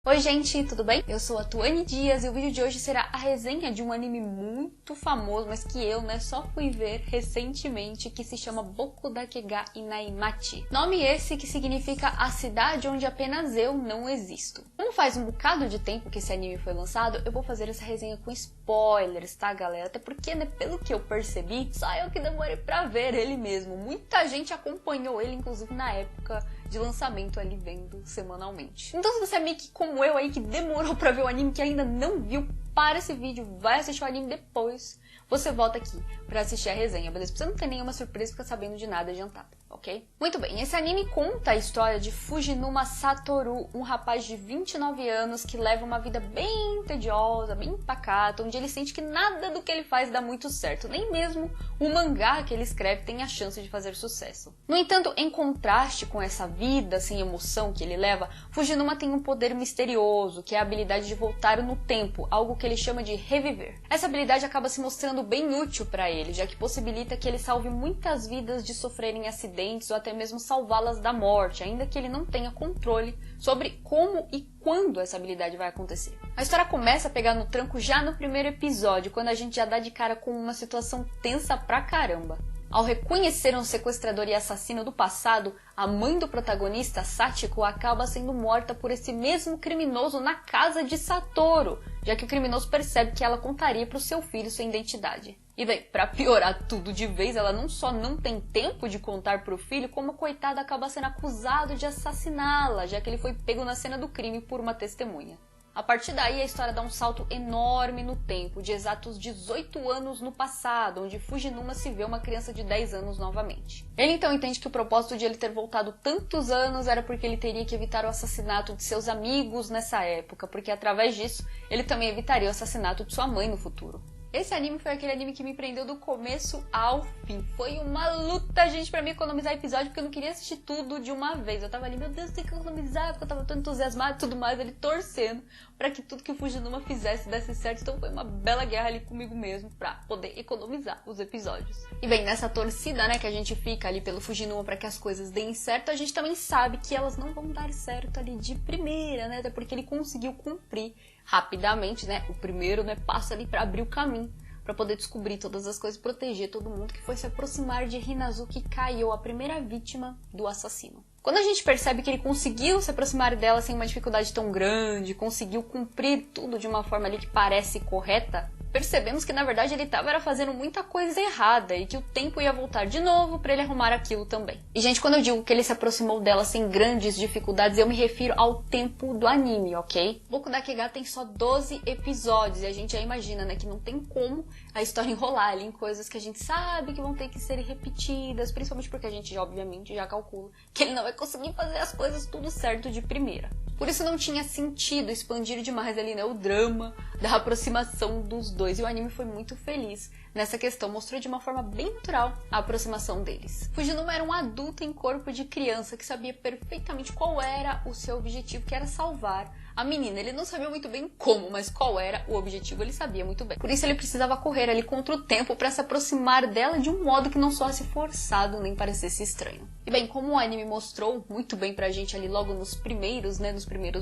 Oi gente, tudo bem? Eu sou a Tuane Dias e o vídeo de hoje será a resenha de um anime muito famoso, mas que eu, só fui ver recentemente, que se chama Boku Dake ga Inaimachi. Nome esse que significa a cidade onde apenas eu não existo. Como faz um bocado de tempo que esse anime foi lançado, eu vou fazer essa resenha com spoilers, tá galera? Até porque, pelo que eu percebi, só eu que demorei pra ver ele mesmo. Muita gente acompanhou ele, inclusive na época de lançamento ali vendo semanalmente. Então se você é meio que como eu aí que demorou pra ver o anime, que ainda não viu, para esse vídeo, vai assistir o anime depois, você volta aqui pra assistir a resenha, beleza? Pra você não ter nenhuma surpresa e ficar sabendo de nada adiantado, ok? Muito bem, esse anime conta a história de Fujinuma Satoru, um rapaz de 29 anos que leva uma vida bem tediosa, bem pacata, onde ele sente que nada do que ele faz dá muito certo, nem mesmo o mangá que ele escreve tem a chance de fazer sucesso. No entanto, em contraste com essa vida sem emoção que ele leva, Fujinuma tem um poder misterioso, que é a habilidade de voltar no tempo, algo que ele chama de reviver. Essa habilidade acaba se mostrando bem útil para ele, já que possibilita que ele salve muitas vidas de sofrerem acidentes ou até mesmo salvá-las da morte, ainda que ele não tenha controle sobre como e quando essa habilidade vai acontecer. A história começa a pegar no tranco já no primeiro episódio, quando a gente já dá de cara com uma situação tensa pra caramba. Ao reconhecer um sequestrador e assassino do passado, a mãe do protagonista, Sachiko, acaba sendo morta por esse mesmo criminoso na casa de Satoru, já que o criminoso percebe que ela contaria para o seu filho sua identidade. E bem, pra piorar tudo de vez, ela não só não tem tempo de contar pro filho, como a coitada acaba sendo acusado de assassiná-la, já que ele foi pego na cena do crime por uma testemunha. A partir daí, a história dá um salto enorme no tempo, de exatos 18 anos no passado, onde Fujinuma se vê uma criança de 10 anos novamente. Ele então entende que o propósito de ele ter voltado tantos anos era porque ele teria que evitar o assassinato de seus amigos nessa época, porque através disso, ele também evitaria o assassinato de sua mãe no futuro. Esse anime foi aquele anime que me prendeu do começo ao fim. Foi uma luta, gente, pra mim economizar episódio, porque eu não queria assistir tudo de uma vez. Eu tava ali, meu Deus, tem que economizar, porque eu tava tão entusiasmado e tudo mais, ele torcendo pra que tudo que o Fujinuma fizesse desse certo. Então foi uma bela guerra ali comigo mesmo pra poder economizar os episódios. E bem, nessa torcida, que a gente fica ali pelo Fujinuma pra que as coisas deem certo, a gente também sabe que elas não vão dar certo ali de primeira, até porque ele conseguiu cumprir rapidamente, o primeiro, passo ali pra abrir o caminho, pra poder descobrir todas as coisas, proteger todo mundo que foi se aproximar de Hinazuki Kaiô, a primeira vítima do assassino. Quando a gente percebe que ele conseguiu se aproximar dela sem uma dificuldade tão grande, conseguiu cumprir tudo de uma forma ali que parece correta, percebemos que na verdade ele estava fazendo muita coisa errada e que o tempo ia voltar de novo para ele arrumar aquilo também. E gente, quando eu digo que ele se aproximou dela sem grandes dificuldades, eu me refiro ao tempo do anime, ok? Boku Dake ga tem só 12 episódios e a gente já imagina, que não tem como a história enrolar ali em coisas que a gente sabe que vão ter que ser repetidas, principalmente porque a gente obviamente já calcula que ele não vai conseguir fazer as coisas tudo certo de primeira. Por isso não tinha sentido expandir demais ali, o drama da aproximação dos dois. E o anime foi muito feliz nessa questão, mostrou de uma forma bem natural a aproximação deles. Fujinuma era um adulto em corpo de criança que sabia perfeitamente qual era o seu objetivo, que era salvar a menina. Ele não sabia muito bem como, mas qual era o objetivo ele sabia muito bem. Por isso ele precisava correr ali contra o tempo para se aproximar dela de um modo que não soasse forçado nem parecesse estranho. E bem, como o anime mostrou muito bem pra gente ali logo nos primeiros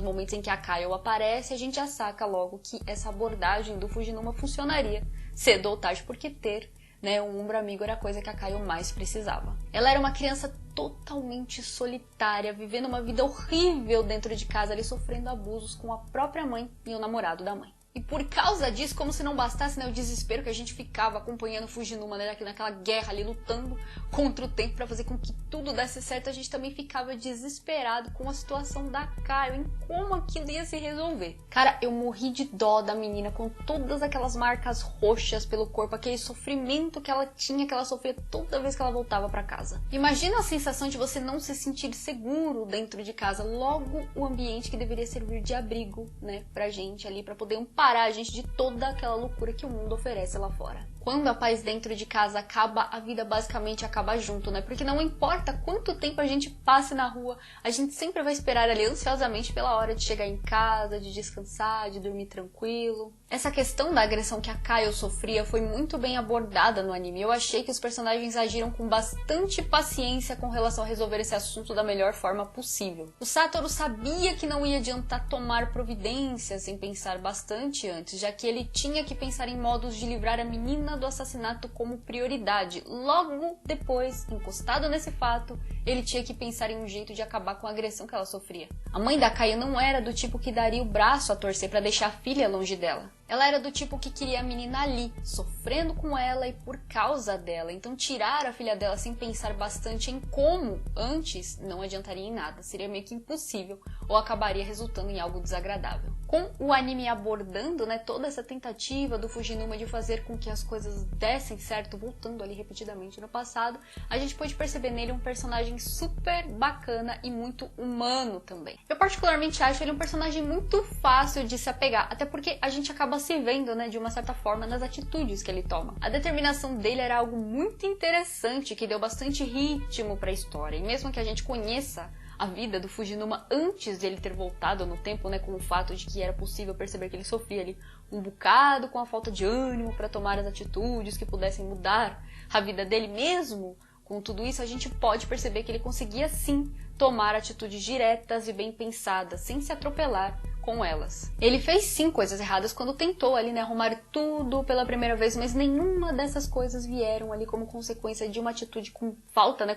momentos em que a Kaiô aparece, a gente já saca logo que essa abordagem do Fujinuma funcionaria cedo ou tarde, porque ter um ombro amigo era a coisa que a Kaiô mais precisava. Ela era uma criança totalmente solitária, vivendo uma vida horrível dentro de casa, ali sofrendo abusos com a própria mãe e o namorado da mãe. E por causa disso, como se não bastasse o desespero que a gente ficava acompanhando o Fujinuma, naquela guerra ali, lutando contra o tempo para fazer com que tudo desse certo, a gente também ficava desesperado com a situação da Kaiô, em como aquilo ia se resolver. Cara, eu morri de dó da menina com todas aquelas marcas roxas pelo corpo, aquele sofrimento que ela tinha, que ela sofria toda vez que ela voltava para casa. Imagina a sensação de você não se sentir seguro dentro de casa, logo o ambiente que deveria servir de abrigo, pra gente ali, pra poder parar a gente de toda aquela loucura que o mundo oferece lá fora. Quando a paz dentro de casa acaba, a vida basicamente acaba junto, né? Porque não importa quanto tempo a gente passe na rua, a gente sempre vai esperar ali ansiosamente pela hora de chegar em casa, de descansar, de dormir tranquilo. Essa questão da agressão que a Kaio sofria foi muito bem abordada no anime. Eu achei que os personagens agiram com bastante paciência com relação a resolver esse assunto da melhor forma possível. O Satoru sabia que não ia adiantar tomar providências sem pensar bastante antes, já que ele tinha que pensar em modos de livrar a menina do assassinato como prioridade. Logo depois, encostado nesse fato, ele tinha que pensar em um jeito de acabar com a agressão que ela sofria. A mãe da Kaio não era do tipo que daria o braço a torcer para deixar a filha longe dela. Ela era do tipo que queria a menina ali, sofrendo com ela e por causa dela. Então tirar a filha dela sem pensar bastante em como antes não adiantaria em nada. Seria meio que impossível ou acabaria resultando em algo desagradável. Com o anime abordando, né, toda essa tentativa do Fujinuma de fazer com que as coisas dessem certo, voltando ali repetidamente no passado, a gente pode perceber nele um personagem super bacana e muito humano também. Eu particularmente acho ele um personagem muito fácil de se apegar, até porque a gente acaba se vendo, né, de uma certa forma nas atitudes que ele toma. A determinação dele era algo muito interessante, que deu bastante ritmo para a história, e mesmo que a gente conheça a vida do Fujinuma antes de ele ter voltado no tempo, né, com o fato de que era possível perceber que ele sofria ali um bocado com a falta de ânimo para tomar as atitudes que pudessem mudar a vida dele mesmo. Com tudo isso, a gente pode perceber que ele conseguia sim tomar atitudes diretas e bem pensadas, sem se atropelar com elas. Ele fez sim coisas erradas quando tentou ali, né, arrumar tudo pela primeira vez, mas nenhuma dessas coisas vieram ali como consequência de uma atitude com falta, né,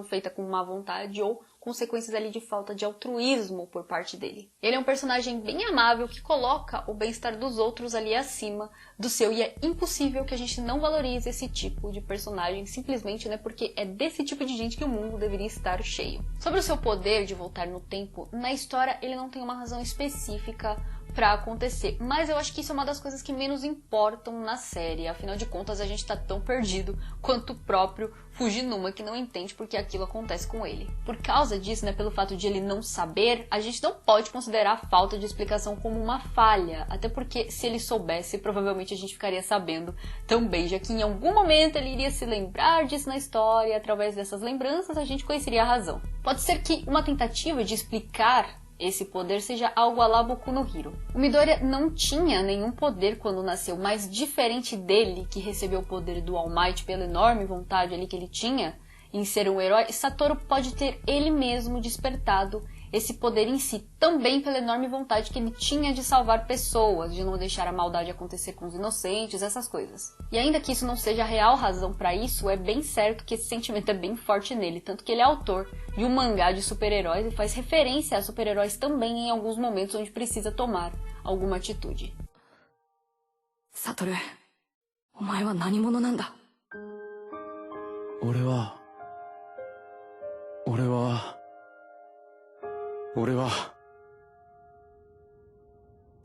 feita com má vontade ou consequências ali de falta de altruísmo por parte dele. Ele é um personagem bem amável que coloca o bem-estar dos outros ali acima do seu, e é impossível que a gente não valorize esse tipo de personagem simplesmente, né, porque é desse tipo de gente que o mundo deveria estar cheio. Sobre o seu poder de voltar no tempo, na história ele não tem uma razão específica pra acontecer, mas eu acho que isso é uma das coisas que menos importam na série. Afinal de contas, a gente tá tão perdido quanto o próprio Fujinuma, que não entende porque aquilo acontece com ele. Por causa disso, né, pelo fato de ele não saber, a gente não pode considerar a falta de explicação como uma falha, até porque se ele soubesse, provavelmente a gente ficaria sabendo também, já que em algum momento ele iria se lembrar disso na história, e através dessas lembranças a gente conheceria a razão. Pode ser que uma tentativa de explicar esse poder seja algo à la Boku no Hero. O Midoriya não tinha nenhum poder quando nasceu, mas diferente dele, que recebeu o poder do All Might pela enorme vontade ali que ele tinha em ser um herói, Satoru pode ter ele mesmo despertado esse poder em si, também pela enorme vontade que ele tinha de salvar pessoas, de não deixar a maldade acontecer com os inocentes, essas coisas. E ainda que isso não seja a real razão para isso, é bem certo que esse sentimento é bem forte nele, tanto que ele é autor de um mangá de super-heróis e faz referência a super-heróis também em alguns momentos onde precisa tomar alguma atitude. Satoru, omae wa nanimono nanda? Ore wa...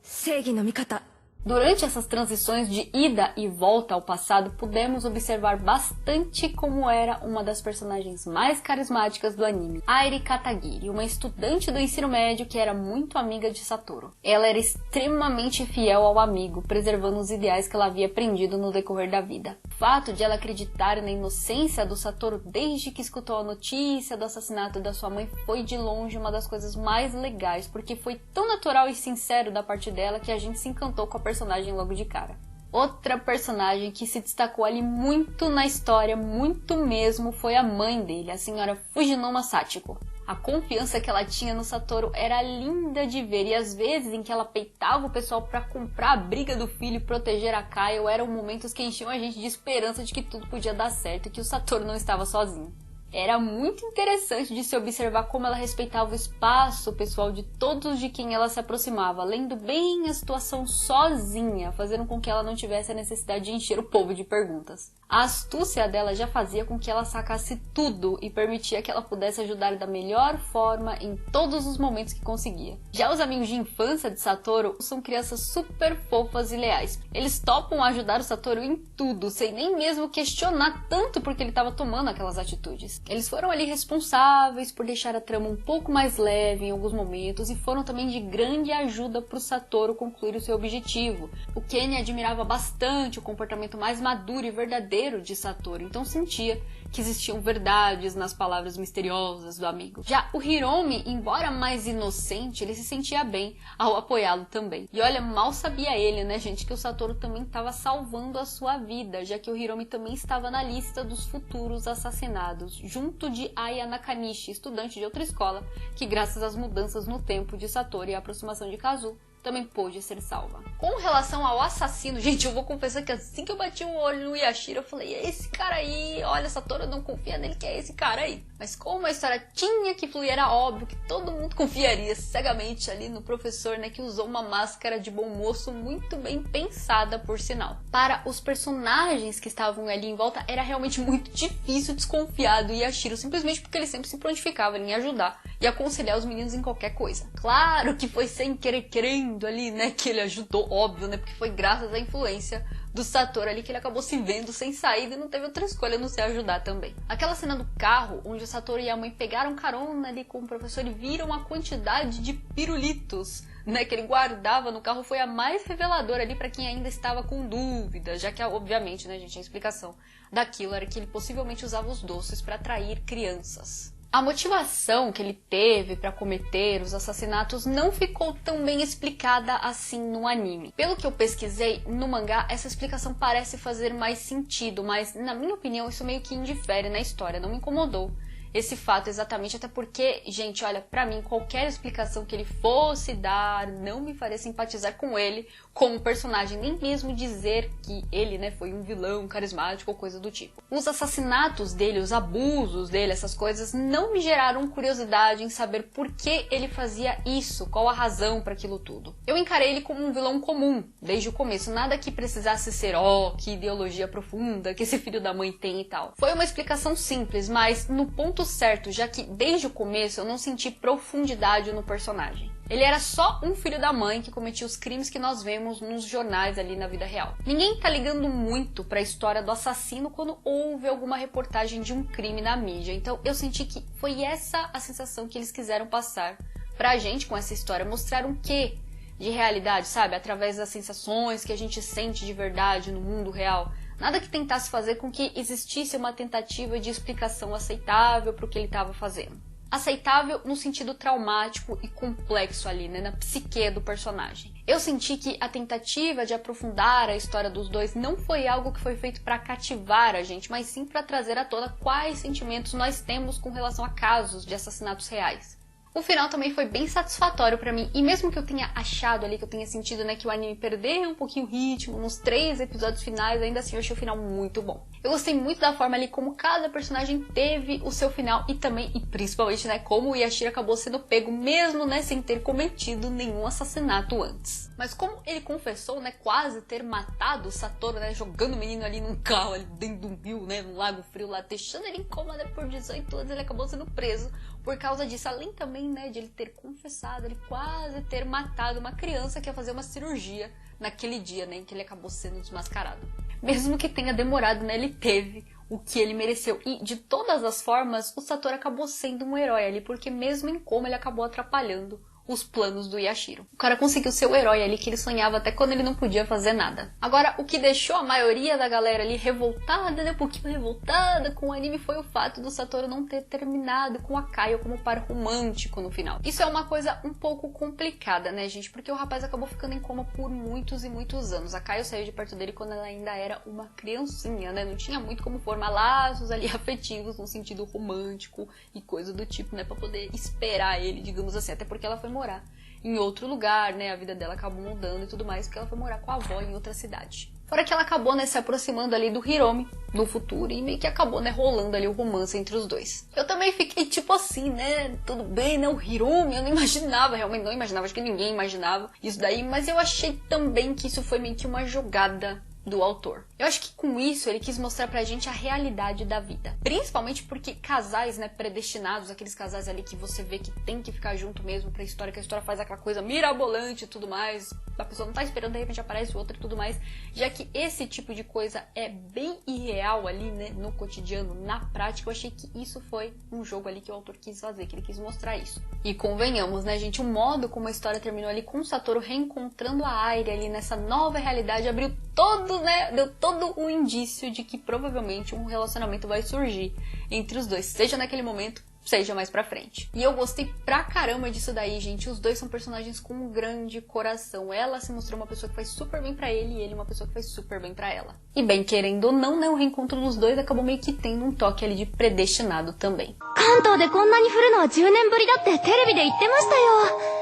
正義の味方。 Durante essas transições de ida e volta ao passado, pudemos observar bastante como era uma das personagens mais carismáticas do anime, Airi Katagiri, uma estudante do ensino médio que era muito amiga de Satoru. Ela era extremamente fiel ao amigo, preservando os ideais que ela havia aprendido no decorrer da vida. O fato de ela acreditar na inocência do Satoru desde que escutou a notícia do assassinato da sua mãe foi de longe uma das coisas mais legais, porque foi tão natural e sincero da parte dela que a gente se encantou com a personagem logo de cara. Outra personagem que se destacou ali muito na história, muito mesmo, foi a mãe dele, a senhora Fujinuma Sachiko. A confiança que ela tinha no Satoru era linda de ver, e às vezes em que ela peitava o pessoal para comprar a briga do filho e proteger a Kaio eram momentos que enchiam a gente de esperança de que tudo podia dar certo e que o Satoru não estava sozinho. Era muito interessante de se observar como ela respeitava o espaço pessoal de todos de quem ela se aproximava, lendo bem a situação sozinha, fazendo com que ela não tivesse a necessidade de encher o povo de perguntas. A astúcia dela já fazia com que ela sacasse tudo e permitia que ela pudesse ajudar da melhor forma em todos os momentos que conseguia. Já os amigos de infância de Satoru são crianças super fofas e leais. Eles topam ajudar o Satoru em tudo, sem nem mesmo questionar tanto porque ele estava tomando aquelas atitudes. Eles foram ali responsáveis por deixar a trama um pouco mais leve em alguns momentos e foram também de grande ajuda para o Satoru concluir o seu objetivo. O Ken admirava bastante o comportamento mais maduro e verdadeiro de Satoru, então sentia que existiam verdades nas palavras misteriosas do amigo. Já o Hiromi, embora mais inocente, ele se sentia bem ao apoiá-lo também. E olha, mal sabia ele, né, gente, que o Satoru também estava salvando a sua vida, já que o Hiromi também estava na lista dos futuros assassinados, junto de Aya Nakanishi, estudante de outra escola, que graças às mudanças no tempo de Satoru e a aproximação de Kazu, também pôde ser salva. Com relação ao assassino, gente, eu vou confessar que assim que eu bati o olho no Yashiro, eu falei, é esse cara aí, olha, Satoru não confia nele, que é esse cara aí. Mas como a história tinha que fluir, era óbvio que todo mundo confiaria cegamente ali no professor, né, que usou uma máscara de bom moço muito bem pensada, por sinal. Para os personagens que estavam ali em volta, era realmente muito difícil desconfiar do Yashiro, simplesmente porque ele sempre se prontificava em ajudar e aconselhar os meninos em qualquer coisa. Claro que foi sem querer querendo ali, né, que ele ajudou, óbvio, né, porque foi graças à influência do Satoru ali que ele acabou se vendo sem saída e não teve outra escolha a não ser ajudar também. Aquela cena do carro, onde o Satoru e a mãe pegaram carona ali com o professor e viram a quantidade de pirulitos, né, que ele guardava no carro, foi a mais reveladora ali para quem ainda estava com dúvidas, já que, obviamente, né, gente, a explicação daquilo era que ele possivelmente usava os doces para atrair crianças. A motivação que ele teve para cometer os assassinatos não ficou tão bem explicada assim no anime. Pelo que eu pesquisei, no mangá essa explicação parece fazer mais sentido, mas na minha opinião isso meio que indifere na história, não me incomodou esse fato exatamente, até porque, gente, olha, pra mim qualquer explicação que ele fosse dar não me faria simpatizar com ele como personagem, nem mesmo dizer que ele, né, foi um vilão carismático ou coisa do tipo. Os assassinatos dele, os abusos dele, essas coisas não me geraram curiosidade em saber por que ele fazia isso, qual a razão para aquilo tudo. Eu encarei ele como um vilão comum, desde o começo, nada que precisasse ser, que ideologia profunda que esse filho da mãe tem e tal. Foi uma explicação simples, mas no ponto certo, já que desde o começo eu não senti profundidade no personagem. Ele era só um filho da mãe que cometia os crimes que nós vemos nos jornais ali na vida real. Ninguém tá ligando muito pra história do assassino quando houve alguma reportagem de um crime na mídia. Então eu senti que foi essa a sensação que eles quiseram passar pra gente com essa história. Mostrar um quê de realidade, sabe? Através das sensações que a gente sente de verdade no mundo real. Nada que tentasse fazer com que existisse uma tentativa de explicação aceitável para o que ele estava fazendo. Aceitável no sentido traumático e complexo ali, né, na psique do personagem. Eu senti que a tentativa de aprofundar a história dos dois não foi algo que foi feito para cativar a gente, mas sim para trazer à tona quais sentimentos nós temos com relação a casos de assassinatos reais. O final também foi bem satisfatório pra mim, e mesmo que eu tenha achado ali, que eu tenha sentido, né, que o anime perdeu um pouquinho o ritmo nos 3 episódios finais, ainda assim eu achei o final muito bom. Eu gostei muito da forma ali como cada personagem teve o seu final e também, e principalmente, né, como o Yashiro acabou sendo pego mesmo, né, sem ter cometido nenhum assassinato antes. Mas como ele confessou, né, quase ter matado o Satoru, né, jogando o menino ali num carro, ali dentro de um rio, né, num lago frio lá, deixando ele em coma, né, por 18 anos, ele acabou sendo preso por causa disso, além também, né, de ele ter confessado, ele quase ter matado uma criança que ia fazer uma cirurgia naquele dia, né, em que ele acabou sendo desmascarado. Mesmo que tenha demorado, né, ele teve o que ele mereceu. E, de todas as formas, o Satoru acabou sendo um herói ali, porque mesmo em coma ele acabou atrapalhando os planos do Yashiro. O cara conseguiu ser o herói ali que ele sonhava até quando ele não podia fazer nada. Agora, o que deixou a maioria da galera ali revoltada, né, um pouquinho revoltada com o anime, foi o fato do Satoru não ter terminado com a Kaio como par romântico no final. Isso é uma coisa um pouco complicada, né, gente, porque o rapaz acabou ficando em coma por muitos e muitos anos. A Kaio saiu de perto dele quando ela ainda era uma criancinha, né, não tinha muito como formar laços ali afetivos no sentido romântico e coisa do tipo, né, pra poder esperar ele, digamos assim, até porque ela foi morar em outro lugar, né, a vida dela acabou mudando e tudo mais, porque ela foi morar com a avó em outra cidade. Fora que ela acabou, né, se aproximando ali do Hiromi no futuro e meio que acabou, né, rolando ali o romance entre os dois. Eu também fiquei tipo assim, né, tudo bem, né, o Hiromi, eu não imaginava, realmente não imaginava, acho que ninguém imaginava isso daí, mas eu achei também que isso foi meio que uma jogada do autor. Eu acho que com isso ele quis mostrar pra gente a realidade da vida. Principalmente porque casais, né, predestinados, aqueles casais ali que você vê que tem que ficar junto mesmo pra história, que a história faz aquela coisa mirabolante e tudo mais, a pessoa não tá esperando, de repente aparece outro e tudo mais, já que esse tipo de coisa é bem irreal ali, né, no cotidiano, na prática. Eu achei que isso foi um jogo ali que o autor quis fazer, que ele quis mostrar isso. E convenhamos, né, gente, o modo como a história terminou ali com o Satoru reencontrando a Airi ali nessa nova realidade abriu todo, né, deu todo um indício de que provavelmente um relacionamento vai surgir entre os dois, seja naquele momento, seja mais pra frente. E eu gostei pra caramba disso daí, gente. Os dois são personagens com um grande coração. Ela se mostrou uma pessoa que faz super bem pra ele e ele uma pessoa que faz super bem pra ela. E bem, querendo ou não, né, o reencontro dos dois acabou meio que tendo um toque ali de predestinado também. Kanto de konna ni furu no wa 10年ぶりだってテレビで言ってましたよ。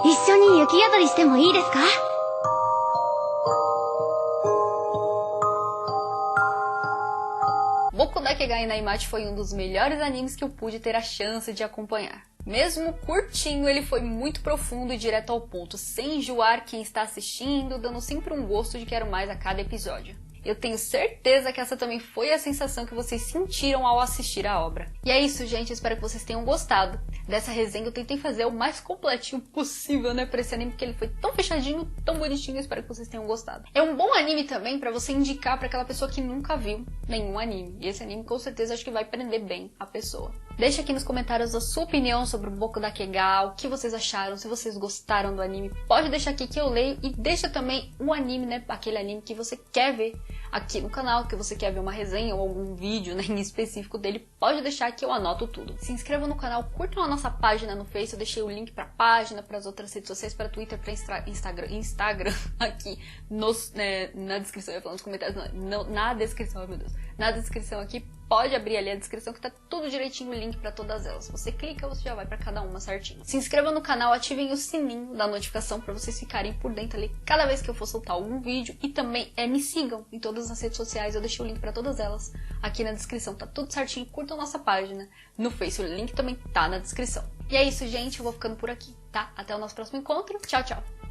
一緒に雪宿りしてもいいですか? Boku Dakegai Naimachi foi um dos melhores animes que eu pude ter a chance de acompanhar. Mesmo curtinho, ele foi muito profundo e direto ao ponto, sem enjoar quem está assistindo, dando sempre um gosto de quero mais a cada episódio. Eu tenho certeza que essa também foi a sensação que vocês sentiram ao assistir a obra. E é isso, gente. Espero que vocês tenham gostado dessa resenha. Eu tentei fazer o mais completinho possível, né, pra esse anime, porque ele foi tão fechadinho, tão bonitinho. Eu espero que vocês tenham gostado. É um bom anime também pra você indicar pra aquela pessoa que nunca viu nenhum anime. E esse anime, com certeza, acho que vai prender bem a pessoa. Deixa aqui nos comentários a sua opinião sobre o Boku Dakegai, o que vocês acharam, se vocês gostaram do anime. Pode deixar aqui que eu leio, e deixa também o anime, né, aquele anime que você quer ver aqui no canal, que você quer ver uma resenha ou algum vídeo, né, em específico dele. Pode deixar que eu anoto tudo. Se inscrevam no canal, curtam a nossa página no Face, eu deixei o link pra página, para as outras redes sociais, para Twitter, para Instagram aqui na descrição. Eu ia falar nos comentários, não, na descrição, ai meu Deus. Na descrição aqui, pode abrir ali a descrição que tá tudo direitinho, o link pra todas elas. Você clica, você já vai pra cada uma certinho. Se inscrevam no canal, ativem o sininho da notificação pra vocês ficarem por dentro ali cada vez que eu for soltar algum vídeo. E também me sigam em todas as redes sociais, eu deixei o link pra todas elas aqui na descrição. Tá tudo certinho, curtam nossa página no Face, o link também tá na descrição. E é isso, gente, eu vou ficando por aqui, tá? Até o nosso próximo encontro. Tchau, tchau!